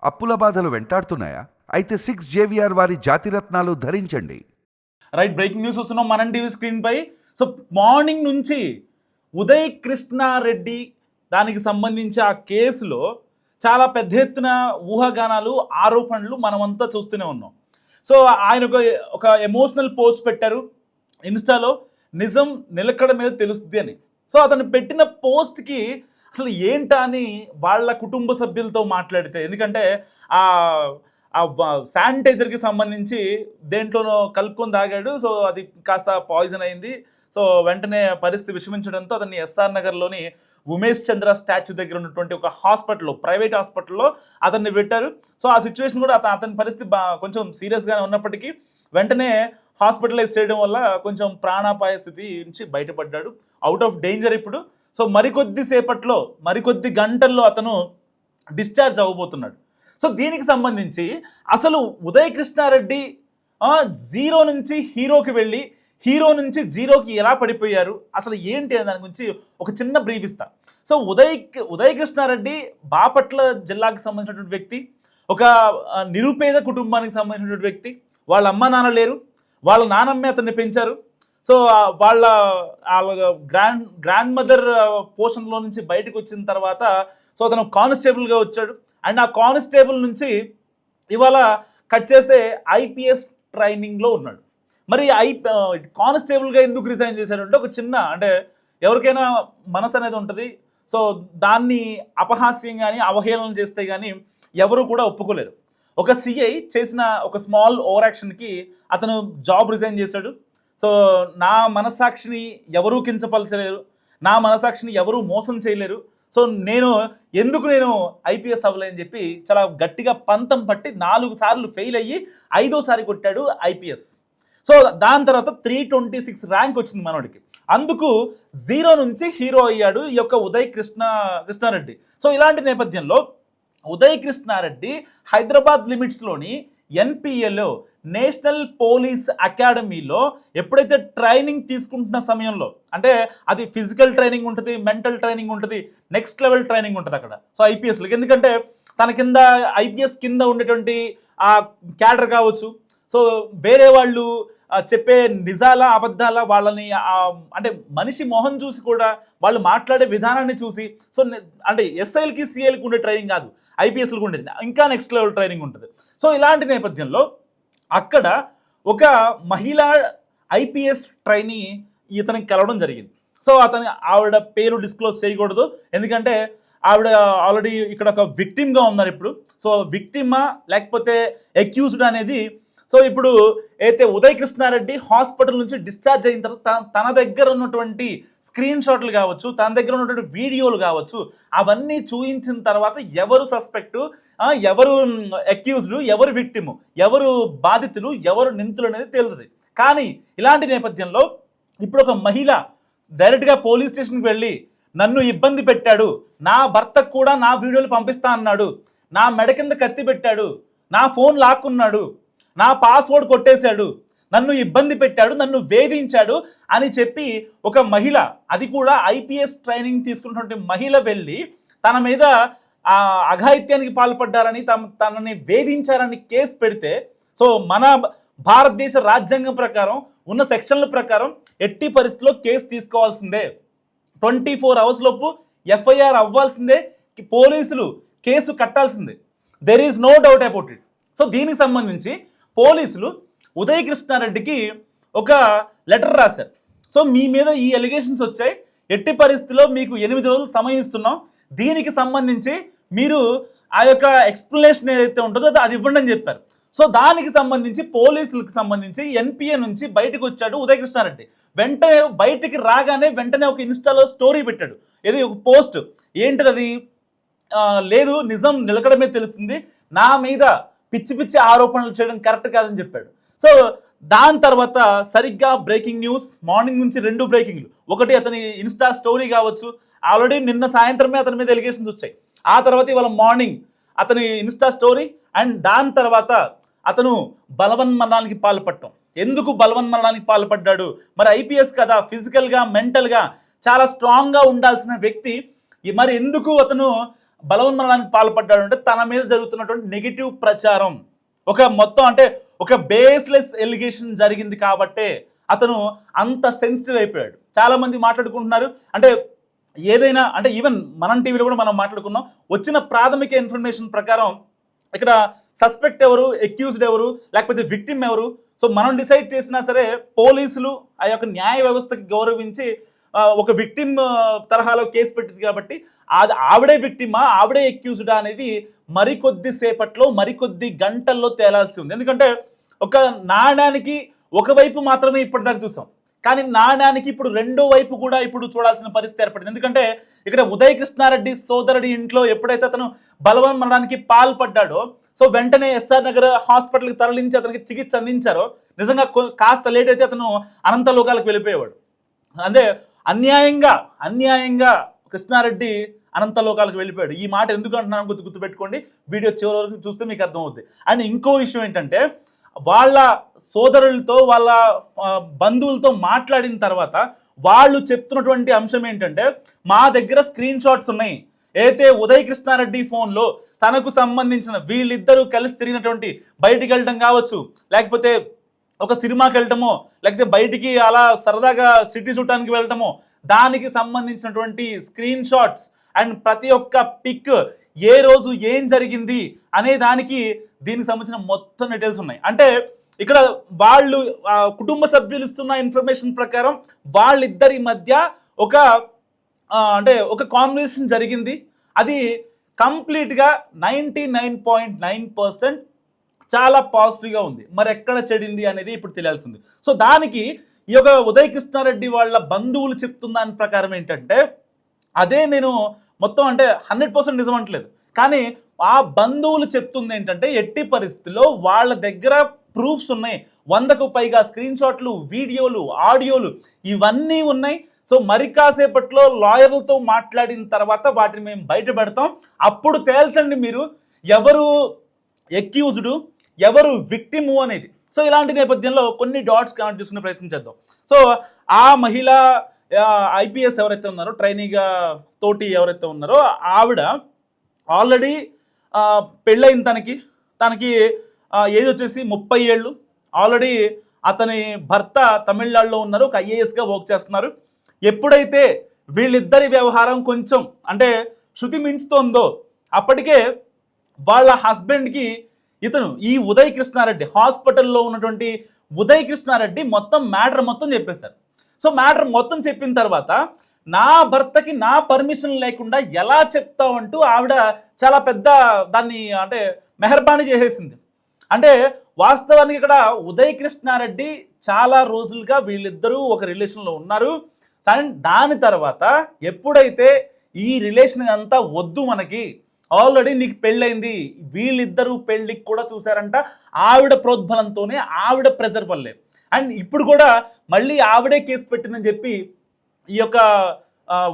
అప్పుల బాధలు వెంటాడుతున్నాయా? అయితే 6 జేవిఆర్ వారి జాతిరత్నాలు ధరించండి. రైట్, బ్రేకింగ్ న్యూస్ వస్తున్నాం మనం టీవీ స్క్రీన్ పై. సో మార్నింగ్ నుంచి ఉదయ్ కృష్ణారెడ్డి దానికి సంబంధించి ఆ కేసులో చాలా పెద్ద ఎత్తున ఊహాగానాలు, ఆరోపణలు మనమంతా చూస్తూనే ఉన్నాం. సో ఆయన ఒక ఎమోషనల్ పోస్ట్ పెట్టారు ఇన్స్టాలో, నిజం నిలకడ మీద తెలుస్తుంది అని. సో అతను పెట్టిన పోస్ట్కి అసలు ఏంటా అని వాళ్ళ కుటుంబ సభ్యులతో మాట్లాడితే, ఎందుకంటే ఆ శానిటైజర్కి సంబంధించి దేంట్లోనో కలుపుకొని తాగాడు. సో అది కాస్త పాయిజన్ అయింది. సో వెంటనే పరిస్థితి విషమించడంతో అతన్ని ఎస్ఆర్ నగర్లోని ఉమేష్ చంద్ర స్టాచ్యూ దగ్గర ఉన్నటువంటి ఒక హాస్పిటల్లో, ప్రైవేట్ హాస్పిటల్లో అతన్ని పెట్టారు. సో ఆ సిచ్యువేషన్ కూడా అతని పరిస్థితి కొంచెం సీరియస్గానే ఉన్నప్పటికీ వెంటనే హాస్పిటలైజ్ చేయడం వల్ల కొంచెం ప్రాణాపాయ స్థితి నుంచి బయటపడ్డాడు, అవుట్ ఆఫ్ డేంజర్ ఇప్పుడు. సో మరికొద్ది గంటల్లో అతను డిశ్చార్జ్ అవ్వబోతున్నాడు. సో దీనికి సంబంధించి అసలు ఉదయ్ కృష్ణారెడ్డి జీరో నుంచి హీరోకి వెళ్ళి హీరో నుంచి జీరోకి ఎలా పడిపోయారు, అసలు ఏంటి అనే దాని గురించి ఒక చిన్న బ్రీఫ్ ఇస్తా. సో ఉదయ్ కృష్ణారెడ్డి బాపట్ల జిల్లాకు సంబంధించినటువంటి వ్యక్తి, ఒక నిరుపేద కుటుంబానికి సంబంధించినటువంటి వ్యక్తి. వాళ్ళ అమ్మ నాన్న లేరు, వాళ్ళ నానమ్మే అతన్ని పెంచారు. సో వాళ్ళ గ్రాండ్ మదర్ పోర్షన్లో నుంచి బయటకు వచ్చిన తర్వాత సో అతను కానిస్టేబుల్గా వచ్చాడు. అండ్ ఆ కానిస్టేబుల్ నుంచి ఇవాళ కట్ చేస్తే ఐపీఎస్ ట్రైనింగ్లో ఉన్నాడు. మరి కానిస్టేబుల్గా ఎందుకు రిజైన్ చేశాడంటే ఒక చిన్న, అంటే ఎవరికైనా మనసు అనేది ఉంటుంది. సో దాన్ని అపహాస్యం కానీ అవహేళన చేస్తే కానీ ఎవరు కూడా ఒప్పుకోలేరు. ఒక సిఐ చేసిన ఒక స్మాల్ ఓవర్ యాక్షన్కి అతను జాబ్ రిజైన్ చేశాడు. సో నా మనస్సాక్షిని ఎవరూ కించపరచలేరు, నా మనస్సాక్షిని ఎవరూ మోసం చేయలేరు. సో నేను ఐపీఎస్ అవ్వలేని చెప్పి చాలా గట్టిగా పంతం పట్టి 4 సార్లు ఫెయిల్ అయ్యి 5వ సారి కొట్టాడు ఐపీఎస్. సో దాని తర్వాత 326 ర్యాంక్ వచ్చింది మనోడికి. అందుకు జీరో నుంచి హీరో అయ్యాడు ఈ యొక్క ఉదయ్ కృష్ణారెడ్డి. సో ఇలాంటి నేపథ్యంలో ఉదయ్ కృష్ణారెడ్డి హైదరాబాద్ లిమిట్స్లోని ఎన్పిఏలో, నేషనల్ పోలీస్ అకాడమీలో ఎప్పుడైతే ట్రైనింగ్ తీసుకుంటున్న సమయంలో, అంటే అది ఫిజికల్ ట్రైనింగ్ ఉంటుంది, మెంటల్ ట్రైనింగ్ ఉంటుంది, నెక్స్ట్ లెవెల్ ట్రైనింగ్ ఉంటుంది అక్కడ. సో ఐపీఎస్లకి ఎందుకంటే తన కింద ఐపీఎస్ కింద ఉండేటువంటి ఆ క్యాడర్ కావచ్చు, సో వేరే వాళ్ళు చెప్పే నిజాల అబద్ధాల వాళ్ళని, అంటే మనిషి మొహం చూసి కూడా వాళ్ళు మాట్లాడే విధానాన్ని చూసి, సో అంటే ఎస్ఐలకి సిఐలకి ఉండే ట్రైనింగ్ కాదు, ఐపీఎస్లకు ఉండేది ఇంకా నెక్స్ట్ లెవెల్ ట్రైనింగ్ ఉంటుంది. సో ఇలాంటి నేపథ్యంలో అక్కడ ఒక మహిళా ఐపీఎస్ ట్రైనీ ఇతనికి కలవడం జరిగింది. సో ఆవిడ పేరు డిస్క్లోజ్ చేయకూడదు, ఎందుకంటే ఆవిడ ఆల్రెడీ ఇక్కడ ఒక విక్టిమ్గా ఉన్నారు ఇప్పుడు. సో విక్టిమా లేకపోతే అక్యూజ్డ్ అనేది, సో ఇప్పుడు అయితే ఉదయ్ కృష్ణారెడ్డి హాస్పిటల్ నుంచి డిశ్చార్జ్ అయిన తర్వాత తన దగ్గర ఉన్నటువంటి స్క్రీన్ షాట్లు కావచ్చు, తన దగ్గర ఉన్నటువంటి వీడియోలు కావచ్చు, అవన్నీ చూయించిన తర్వాత ఎవరు సస్పెక్టు, ఎవరు అక్యూజ్డ్, ఎవరు విక్టిము, ఎవరు బాధితులు, ఎవరు నిందితులు అనేది తేలుతుంది. కానీ ఇలాంటి నేపథ్యంలో ఇప్పుడు ఒక మహిళ డైరెక్ట్గా పోలీస్ స్టేషన్కి వెళ్ళి నన్ను ఇబ్బంది పెట్టాడు, నా భర్తకు కూడా నా వీడియోలు పంపిస్తా అన్నాడు, నా మెడ కింద కత్తి పెట్టాడు, నా ఫోన్ లాక్కున్నాడు, నా పాస్వర్డ్ కొట్టేశాడు, నన్ను ఇబ్బంది పెట్టాడు, నన్ను వేధించాడు అని చెప్పి ఒక మహిళ, అది కూడా ఐపీఎస్ ట్రైనింగ్ తీసుకున్నటువంటి మహిళ వెళ్ళి తన మీద అఘాయిత్యానికి పాల్పడ్డారని, తనని వేధించారని కేసు పెడితే, సో మన భారతదేశ రాజ్యాంగం ప్రకారం ఉన్న సెక్షన్ల ప్రకారం ఎట్టి పరిస్థితుల్లో కేసు తీసుకోవాల్సిందే, 24 hours లోపు ఎఫ్ఐఆర్ అవ్వాల్సిందే, పోలీసులు కేసు కట్టాల్సిందే, there is no doubt about it. So దీనికి సంబంధించి పోలీసులు ఉదయ్ కృష్ణారెడ్డికి ఒక లెటర్ రాశారు. సో మీ మీద ఈ ఎలిగేషన్స్ వచ్చాయి, ఎట్టి పరిస్థితిలో మీకు 8 రోజులు సమయం ఇస్తున్నాం, దీనికి సంబంధించి మీరు ఆ యొక్క ఎక్స్ప్లెనేషన్ ఏదైతే ఉంటుందో అది ఇవ్వండి అని చెప్పారు. సో దానికి సంబంధించి పోలీసులకు సంబంధించి ఎన్పిఏ నుంచి బయటకు వచ్చాడు ఉదయ్ కృష్ణారెడ్డి. వెంటనే బయటికి రాగానే వెంటనే ఒక ఇన్స్టాలో స్టోరీ పెట్టాడు. ఇది ఒక పోస్ట్, ఏంటిది అది, లేదు నిజం నిలకడమే తెలుస్తుంది, నా మీద పిచ్చి ఆరోపణలు చేయడం కరెక్ట్ కాదని చెప్పాడు. సో దాని తర్వాత సరిగ్గా బ్రేకింగ్ న్యూస్, మార్నింగ్ నుంచి 2 బ్రేకింగ్లు. ఒకటి అతని ఇన్స్టా స్టోరీ కావచ్చు, ఆల్రెడీ నిన్న సాయంత్రమే అతని మీద ఎలిగేషన్స్ వచ్చాయి. ఆ తర్వాత ఇవాళ మార్నింగ్ అతని ఇన్స్టా స్టోరీ, అండ్ దాని తర్వాత అతను బలవన్మరణానికి పాల్పడటం. ఎందుకు బలవన్మరణానికి పాల్పడ్డాడు, మరి ఐపీఎస్ కదా, ఫిజికల్గా మెంటల్గా చాలా స్ట్రాంగ్గా ఉండాల్సిన వ్యక్తి, మరి ఎందుకు అతను బలవన్మరణానికి పాల్పడ్డాడు అంటే తన మీద జరుగుతున్నటువంటి నెగిటివ్ ప్రచారం, ఒక మొత్తం అంటే ఒక బేస్లెస్ ఎలిగేషన్ జరిగింది కాబట్టే అతను అంత సెన్సిటివ్ అయిపోయాడు. చాలా మంది మాట్లాడుకుంటున్నారు, అంటే ఏదైనా అంటే ఈవెన్ మనం టీవీలో కూడా మనం మాట్లాడుకున్నాం, వచ్చిన ప్రాథమిక ఇన్ఫర్మేషన్ ప్రకారం ఇక్కడ సస్పెక్ట్ ఎవరు, ఎక్యూజ్డ్ ఎవరు, లేకపోతే విక్టిమ్ ఎవరు, సో మనం డిసైడ్ చేసినా సరే పోలీసులు ఆ యొక్క న్యాయ వ్యవస్థకి గౌరవించి ఒక విక్టిమ్ తరహాలో కేసు పెట్టింది కాబట్టి అది ఆవిడే విక్టిమా ఆవిడే ఎక్యూజ్డా అనేది మరికొద్ది సేపట్లో మరికొద్ది గంటల్లో తేలాల్సి ఉంది. ఎందుకంటే ఒక నాణ్యానికి ఒకవైపు మాత్రమే ఇప్పటిదాకా చూసాం, కానీ నాణ్యానికి ఇప్పుడు రెండో వైపు కూడా ఇప్పుడు చూడాల్సిన పరిస్థితి ఏర్పడింది. ఎందుకంటే ఇక్కడ ఉదయ్ కృష్ణారెడ్డి సోదరుడి ఇంట్లో ఎప్పుడైతే అతను బలవన్మరణానికి పాల్పడ్డాడో సో వెంటనే ఎస్ఆర్ నగర్ హాస్పిటల్కి తరలించి అతనికి చికిత్స అందించారో, నిజంగా కాస్త లేట్ అయితే అతను అనంత లోకాలకు వెళ్ళిపోయేవాడు. అంటే అన్యాయంగా కృష్ణారెడ్డి అనంత లోకాలకు వెళ్ళిపోయాడు. ఈ మాట ఎందుకు అంటున్నాను గుర్తుపెట్టుకోండి, వీడియో చివరి వరకు చూస్తే మీకు అర్థమవుతుంది. అండ్ ఇంకో విషయం ఏంటంటే వాళ్ళ సోదరులతో వాళ్ళ బంధువులతో మాట్లాడిన తర్వాత వాళ్ళు చెప్తున్నటువంటి అంశం ఏంటంటే మా దగ్గర స్క్రీన్ షాట్స్ ఉన్నాయి, అయితే ఉదయ్ కృష్ణారెడ్డి ఫోన్లో తనకు సంబంధించిన వీళ్ళిద్దరూ కలిసి తిరిగినటువంటి బయటికి వెళ్ళడం కావచ్చు, లేకపోతే ఒక సినిమాకి వెళ్ళటమో, లేకపోతే బయటికి అలా సరదాగా సిటీ చూడటానికి వెళ్ళటమో, దానికి సంబంధించినటువంటి స్క్రీన్ షాట్స్ అండ్ ప్రతి ఒక్క పిక్ ఏ రోజు ఏం జరిగింది అనే దానికి దీనికి సంబంధించిన మొత్తం డీటెయిల్స్ ఉన్నాయి. అంటే ఇక్కడ వాళ్ళు కుటుంబ సభ్యులు ఇస్తున్న ఇన్ఫర్మేషన్ ప్రకారం వాళ్ళిద్దరి మధ్య ఒక కాన్వర్సేషన్ జరిగింది. అది కంప్లీట్గా 99.9% చాలా పాజిటివ్గా ఉంది. మరి ఎక్కడ చెడింది అనేది ఇప్పుడు తెలియాల్సింది. సో దానికి ఈ యొక్క ఉదయ్ కృష్ణారెడ్డి వాళ్ళ బంధువులు చెప్తున్న దాని ప్రకారం ఏంటంటే అదే నేను మొత్తం అంటే 100% నిజం అంటలేదు, కానీ ఆ బంధువులు చెప్తుంది ఏంటంటే ఎట్టి పరిస్థితుల్లో వాళ్ళ దగ్గర ప్రూఫ్స్ ఉన్నాయి, 100కు పైగా స్క్రీన్ షాట్లు, వీడియోలు, ఆడియోలు ఇవన్నీ ఉన్నాయి. సో మరి కాసేపట్లో లాయర్లతో మాట్లాడిన తర్వాత వాటిని మేము బయట పెడతాం, అప్పుడు తేల్చండి మీరు ఎవరు ఎక్యూజ్డ్ ఎవరు విక్టిము అనేది. సో ఇలాంటి నేపథ్యంలో కొన్ని డాట్స్ కనెక్ట్ చేసుకునే ప్రయత్నం చేద్దాం. సో ఆ మహిళ ఐపీఎస్ ఎవరైతే ఉన్నారో, ట్రైనీగా తోటి ఎవరైతే ఉన్నారో ఆవిడ ఆల్రెడీ పెళ్ళైంది, తనకి ఏజ్ వచ్చేసి 30 ఏళ్ళు. ఆల్రెడీ అతని భర్త తమిళనాడులో ఉన్నారు, ఒక ఐఏఎస్గా వర్క్ చేస్తున్నారు. ఎప్పుడైతే వీళ్ళిద్దరి వ్యవహారం కొంచెం అంటే శృతి మించుతోందో అప్పటికే వాళ్ళ హస్బెండ్కి ఇతను ఈ ఉదయ్ కృష్ణారెడ్డి హాస్పిటల్లో ఉన్నటువంటి ఉదయ్ కృష్ణారెడ్డి మ్యాటర్ మొత్తం చెప్పేశారు. సో మ్యాటర్ మొత్తం చెప్పిన తర్వాత నా భర్తకి నా పర్మిషన్ లేకుండా ఎలా చెప్తావంటూ ఆవిడ చాలా పెద్ద దాన్ని అంటే మెహర్బానీ చేసేసింది. అంటే వాస్తవానికి ఇక్కడ ఉదయ్ కృష్ణారెడ్డి చాలా రోజులుగా వీళ్ళిద్దరూ ఒక రిలేషన్లో ఉన్నారు. దాని తర్వాత ఎప్పుడైతే ఈ రిలేషన్ అంతా వద్దు మనకి, ఆల్రెడీ నీకు పెళ్ళైంది, వీళ్ళిద్దరూ పెళ్ళికి కూడా చూసారంట ఆవిడ ప్రోద్బలంతోనే, ఆవిడ ప్రెజర్ వల్లే, అండ్ ఇప్పుడు కూడా మళ్ళీ ఆవిడే కేసు పెట్టిందని చెప్పి ఈ యొక్క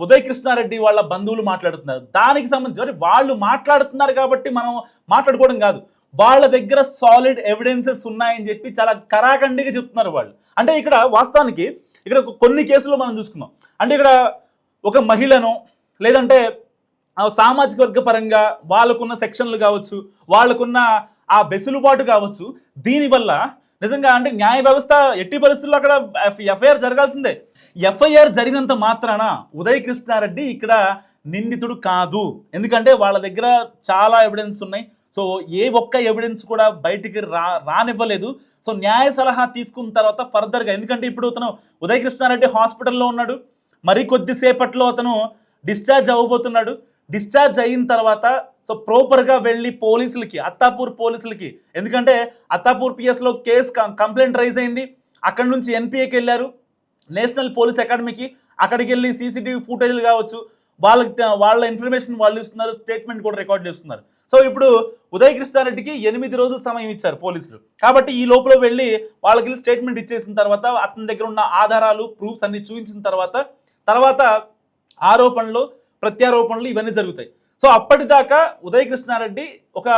ఉదయ్ కృష్ణారెడ్డి వాళ్ళ బంధువులు మాట్లాడుతున్నారు. దానికి సంబంధించి వాళ్ళు మాట్లాడుతున్నారు కాబట్టి మనం మాట్లాడుకోవడం కాదు, వాళ్ళ దగ్గర సాలిడ్ ఎవిడెన్సెస్ ఉన్నాయని చెప్పి చాలా కరాఖండిగా చెప్తున్నారు వాళ్ళు. అంటే ఇక్కడ వాస్తవానికి ఇక్కడ కొన్ని కేసులు మనం చూసుకుందాం. అంటే ఇక్కడ ఒక మహిళను లేదంటే సామాజిక వర్గ పరంగా వాళ్ళకున్న సెక్షన్లు కావచ్చు, వాళ్ళకున్న ఆ వెసులుబాటు కావచ్చు, దీనివల్ల నిజంగా అంటే న్యాయ వ్యవస్థ ఎట్టి పరిస్థితుల్లో అక్కడ ఎఫ్ఐఆర్ జరగాల్సిందే. ఎఫ్ఐఆర్ జరిగినంత మాత్రాన ఉదయ్ కృష్ణారెడ్డి ఇక్కడ నిందితుడు కాదు, ఎందుకంటే వాళ్ళ దగ్గర చాలా ఎవిడెన్స్ ఉన్నాయి. సో ఏ ఒక్క ఎవిడెన్స్ కూడా బయటికి రానివ్వలేదు. సో న్యాయ సలహా తీసుకున్న తర్వాత ఫర్దర్గా, ఎందుకంటే ఇప్పుడు అతను ఉదయ్ కృష్ణారెడ్డి హాస్పిటల్లో ఉన్నాడు, మరి కొద్దిసేపట్లో అతను డిశ్చార్జ్ అవ్వబోతున్నాడు. డిశ్చార్జ్ అయిన తర్వాత సో ప్రాపర్గా వెళ్ళి పోలీసులకి, అత్తాపూర్ పోలీసులకి, ఎందుకంటే అత్తాపూర్ పిఎస్లో కేసు కంప్లైంట్ రైజ్ అయింది, అక్కడి నుంచి ఎన్పిఏకి వెళ్ళారు, నేషనల్ పోలీస్ అకాడమీకి, అక్కడికి వెళ్ళి సీసీటీవీ ఫుటేజ్లు కావచ్చు వాళ్ళ ఇన్ఫర్మేషన్ వాళ్ళు ఇస్తున్నారు, స్టేట్మెంట్ కూడా రికార్డ్ చేస్తున్నారు. సో ఇప్పుడు ఉదయ్ కృష్ణారెడ్డికి 8 రోజులు సమయం ఇచ్చారు పోలీసులు, కాబట్టి ఈ లోపల వెళ్ళి వాళ్ళకి స్టేట్మెంట్ ఇచ్చేసిన తర్వాత అతని దగ్గర ఉన్న ఆధారాలు ప్రూఫ్స్ అన్ని చూపించిన తర్వాత ఆరోపణలు ప్రత్యారోపణలు ఇవన్నీ జరుగుతాయి. సో అప్పటిదాకా ఉదయ్ కృష్ణారెడ్డి ఒక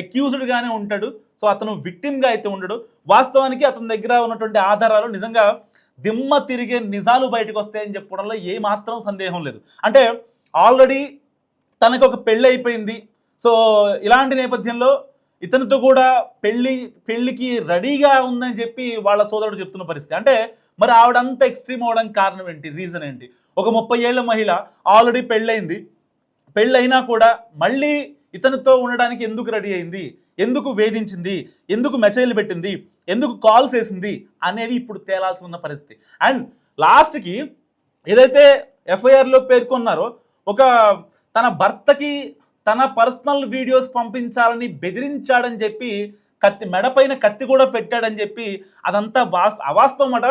అక్యూజ్డ్గానే ఉంటాడు. సో అతను విక్టిమ్గా అయితే ఉండడు. వాస్తవానికి అతని దగ్గర ఉన్నటువంటి ఆధారాలు నిజంగా దిమ్మ తిరిగే నిజాలు బయటకు వస్తాయని చెప్పడంలో ఏమాత్రం సందేహం లేదు. అంటే ఆల్రెడీ తనకు ఒక పెళ్ళి అయిపోయింది. సో ఇలాంటి నేపథ్యంలో ఇతనితో కూడా పెళ్ళికి రెడీగా ఉందని చెప్పి వాళ్ళ సోదరుడు చెప్తున్న పరిస్థితి. అంటే మరి ఆవిడంతా ఎక్స్ట్రీమ్ అవ్వడానికి కారణం ఏంటి, రీజన్ ఏంటి? ఒక 30 ఏళ్ల మహిళ ఆల్రెడీ పెళ్ళయింది, పెళ్ళైనా కూడా మళ్ళీ ఇతనితో ఉండడానికి ఎందుకు రెడీ అయింది, ఎందుకు వేధించింది, ఎందుకు మెసేజ్లు పెట్టింది, ఎందుకు కాల్స్ వేసింది అనేవి ఇప్పుడు తేలాల్సి ఉన్న పరిస్థితి. అండ్ లాస్ట్కి ఏదైతే ఎఫ్ఐఆర్లో పేర్కొన్నారో ఒక తన భర్తకి తన పర్సనల్ వీడియోస్ పంపించాలని బెదిరించాడని చెప్పి మెడపైన కత్తి కూడా పెట్టాడని చెప్పి అదంతా అవాస్తవం అట.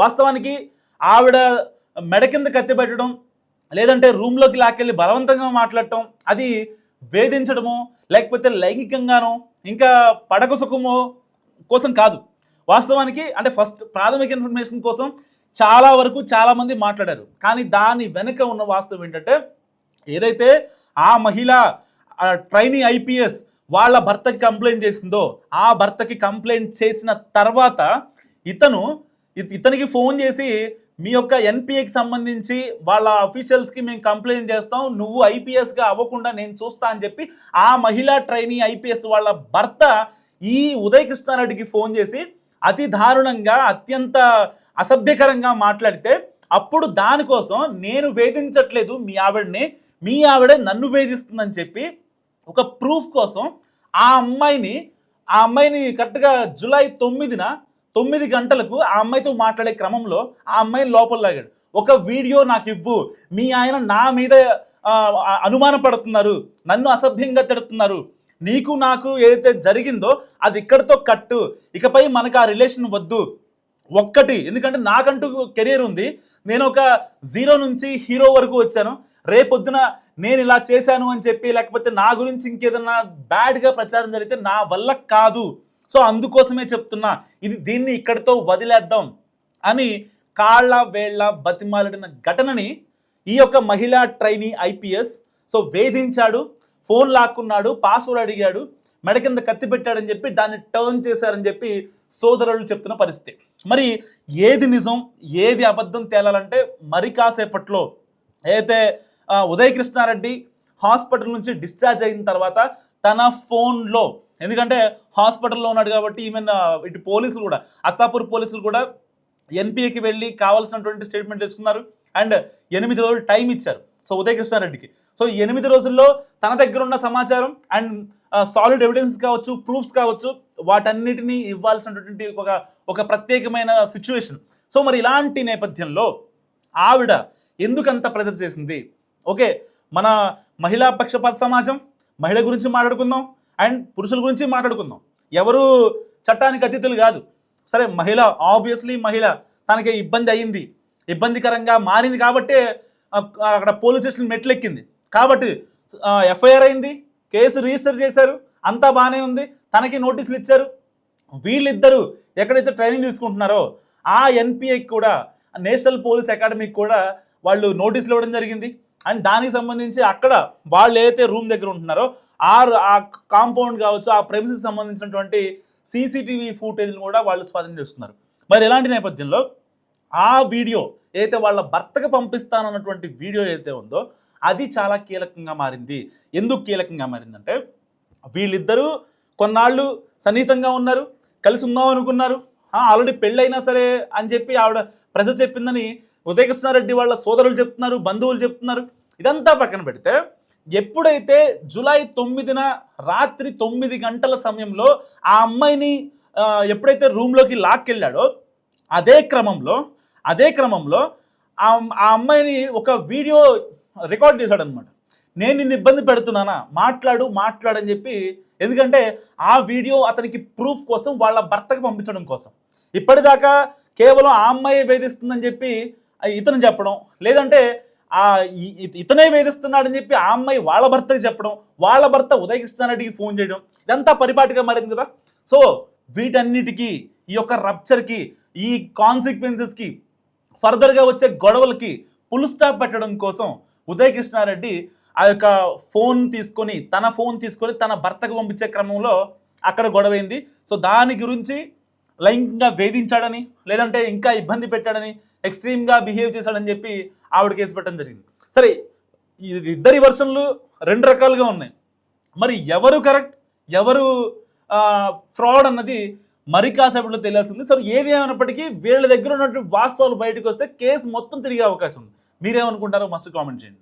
వాస్తవానికి ఆవిడ మెడ కింద కత్తి పెట్టడం, లేదంటే రూమ్లోకి లాక్కెళ్ళి బలవంతంగా మాట్లాడటం, అది వేధించడమో లేకపోతే లైంగికంగానో ఇంకా పడక సుఖమో కోసం కాదు. వాస్తవానికి అంటే ఫస్ట్ ప్రాథమిక ఇన్ఫర్మేషన్ కోసం చాలా వరకు చాలామంది మాట్లాడారు. కానీ దాని వెనుక ఉన్న వాస్తవం ఏంటంటే ఏదైతే ఆ మహిళ ట్రైనీ ఐపీఎస్ వాళ్ళ భర్తకి కంప్లైంట్ చేసిందో, ఆ భర్తకి కంప్లైంట్ చేసిన తర్వాత ఇతనికి ఫోన్ చేసి మీ యొక్క ఎన్పిఏకి సంబంధించి వాళ్ళ అఫీషియల్స్కి మేము కంప్లైంట్ చేస్తాం, నువ్వు ఐపీఎస్గా అవ్వకుండా నేను చూస్తా అని చెప్పి ఆ మహిళా ట్రైనీ ఐపీఎస్ వాళ్ళ భర్త ఈ ఉదయ్ కృష్ణారెడ్డికి ఫోన్ చేసి అతి దారుణంగా అత్యంత అసభ్యకరంగా మాట్లాడితే అప్పుడు దానికోసం నేను వేధించట్లేదు మీ ఆవిడే నన్ను వేధిస్తుందని చెప్పి ఒక ప్రూఫ్ కోసం ఆ అమ్మాయిని కరెక్ట్గా జూలై 9న 9 గంటలకు ఆ అమ్మాయితో మాట్లాడే క్రమంలో ఆ అమ్మాయిని లోపల లాగాడు. ఒక వీడియో నాకు ఇవ్వు, మీ ఆయన నా మీద అనుమానపడుతున్నారు, నన్ను అసభ్యంగా తిడుతున్నారు, నీకు నాకు ఏదైతే జరిగిందో అది ఇక్కడితో కట్టు, ఇకపై మనకు ఆ రిలేషన్ వద్దు ఒక్కటి, ఎందుకంటే నాకంటూ కెరీర్ ఉంది, నేను ఒక 0 నుంచి హీరో వరకు వచ్చాను, రేపొద్దున నేను ఇలా చేశాను అని చెప్పి లేకపోతే నా గురించి ఇంకేదన్నా బ్యాడ్గా ప్రచారం జరిగితే నా వల్ల కాదు, సో అందుకోసమే చెప్తున్నా, దీన్ని ఇక్కడితో వదిలేద్దాం అని కాళ్ళ వేళ్ళ బతిమాలిన ఘటనని ఈ యొక్క మహిళా ట్రైనీ ఐపీఎస్ సో వేధించాడు, ఫోన్ లాక్కున్నాడు, పాస్వర్డ్ అడిగాడు, మెడ కింద కత్తి పెట్టాడని చెప్పి దాన్ని టర్న్ చేశారని చెప్పి సోదరులు చెప్తున్న పరిస్థితి. మరి ఏది నిజం ఏది అబద్ధం తేలాలంటే మరి కాసేపట్లో అయితే ఉదయ్ కృష్ణారెడ్డి హాస్పిటల్ నుంచి డిశ్చార్జ్ అయిన తర్వాత తన ఫోన్లో, ఎందుకంటే హాస్పిటల్లో ఉన్నాడు కాబట్టి ఈవెన్ ఇటు పోలీసులు కూడా అత్తాపూర్ పోలీసులు కూడా ఎన్పిఏకి వెళ్ళి కావాల్సినటువంటి స్టేట్మెంట్ తీసుకున్నారు అండ్ 8 రోజులు టైం ఇచ్చారు సో ఉదయ్ కృష్ణారెడ్డికి. సో 8 రోజుల్లో తన దగ్గర ఉన్న సమాచారం అండ్ సాలిడ్ ఎవిడెన్స్ కావచ్చు, ప్రూఫ్స్ కావచ్చు, వాటన్నిటినీ ఇవ్వాల్సినటువంటి ఒక ప్రత్యేకమైన సిచ్యువేషన్. సో మరి ఇలాంటి నేపథ్యంలో ఆవిడ ఎందుకంత ప్రెజర్ చేసింది? ఓకే, మన మహిళా పక్షపాత సమాజం, మహిళ గురించి మాట్లాడుకుందాం అండ్ పురుషుల గురించి మాట్లాడుకుందాం. ఎవరు చట్టానికి అతిథులు కాదు. సరే, మహిళ ఆబ్వియస్లీ మహిళ, తనకి ఇబ్బంది అయ్యింది, ఇబ్బందికరంగా మారింది కాబట్టి అక్కడ పోలీస్ స్టేషన్ మెట్లెక్కింది కాబట్టి ఎఫ్ఐఆర్ అయింది, కేసు రిజిస్టర్ చేశారు, అంతా బాగానే ఉంది, తనకి నోటీసులు ఇచ్చారు. వీళ్ళిద్దరూ ఎక్కడైతే ట్రైనింగ్ తీసుకుంటున్నారో ఆ ఎన్పిఏకి కూడా నేషనల్ పోలీస్ అకాడమీకి కూడా వాళ్ళు నోటీసులు ఇవ్వడం జరిగింది. అండ్ దానికి సంబంధించి అక్కడ వాళ్ళు ఏదైతే రూమ్ దగ్గర ఉంటున్నారో ఆ కాంపౌండ్ కావచ్చు, ఆ ప్రెమిసెస్ సంబంధించినటువంటి సీసీటీవీ ఫుటేజ్ను కూడా వాళ్ళు స్వాధీనం చేస్తున్నారు. మరి ఎలాంటి నేపథ్యంలో ఆ వీడియో ఏదైతే వాళ్ళ భర్తకు పంపిస్తానన్నటువంటి వీడియో ఏదైతే ఉందో అది చాలా కీలకంగా మారింది. ఎందుకు కీలకంగా మారిందంటే వీళ్ళిద్దరూ కొన్నాళ్ళు సన్నిహితంగా ఉన్నారు, కలిసి ఉందాం అనుకున్నారు, ఆల్రెడీ పెళ్ళైనా సరే అని చెప్పి ఆవిడ ప్రజలు చెప్పిందని ఉదయ్ కృష్ణారెడ్డి వాళ్ళ సోదరులు చెప్తున్నారు, బంధువులు చెప్తున్నారు. ఇదంతా పక్కన పెడితే ఎప్పుడైతే జూలై 9న రాత్రి 9 గంటల సమయంలో ఆ అమ్మాయిని ఎప్పుడైతే రూమ్లోకి లాక్కెళ్ళాడో అదే క్రమంలో ఆ అమ్మాయిని ఒక వీడియో రికార్డ్ చేశాడనమాట. నేను నిన్ను ఇబ్బంది పెడుతున్నానా, మాట్లాడని చెప్పి. ఎందుకంటే ఆ వీడియో అతనికి ప్రూఫ్ కోసం, వాళ్ళ భర్తకు పంపించడం కోసం. ఇప్పటిదాకా కేవలం ఆ అమ్మాయి వేధిస్తుందని చెప్పి ఇతను చెప్పడం, లేదంటే ఇతనే వేధిస్తున్నాడని చెప్పి ఆ అమ్మాయి వాళ్ళ భర్తకి చెప్పడం, వాళ్ళ భర్త ఉదయ్ కృష్ణారెడ్డికి ఫోన్ చేయడం, ఇదంతా పరిపాటిగా మారింది కదా. సో వీటన్నిటికీ, ఈ యొక్క రప్చర్కి, ఈ కాన్సిక్వెన్సెస్కి, ఫర్దర్గా వచ్చే గొడవలకి ఫుల్ స్టాప్ పెట్టడం కోసం ఉదయ్ కృష్ణారెడ్డి ఆ యొక్క తన ఫోన్ తీసుకొని తన భర్తకు పంపించే క్రమంలో అక్కడ గొడవైంది. సో దాని గురించి లైంగికంగా వేధించాడని, లేదంటే ఇంకా ఇబ్బంది పెట్టాడని, ఎక్స్ట్రీమ్గా బిహేవ్ చేశాడని చెప్పి ఆవిడ కేసు పెట్టడం జరిగింది. సరే, ఇద్దరి వర్షన్లు రెండు రకాలుగా ఉన్నాయి. మరి ఎవరు కరెక్ట్, ఎవరు ఫ్రాడ్ అన్నది మరి కాసేపట్లో తెలియాల్సింది. సో ఏది ఏమైనప్పటికీ వీళ్ళ దగ్గర ఉన్నటువంటి వాస్తవాలు బయటకు వస్తే కేసు మొత్తం తిరిగే అవకాశం ఉంది. మీరేమనుకుంటారో మస్ట్ కామెంట్ చేయండి.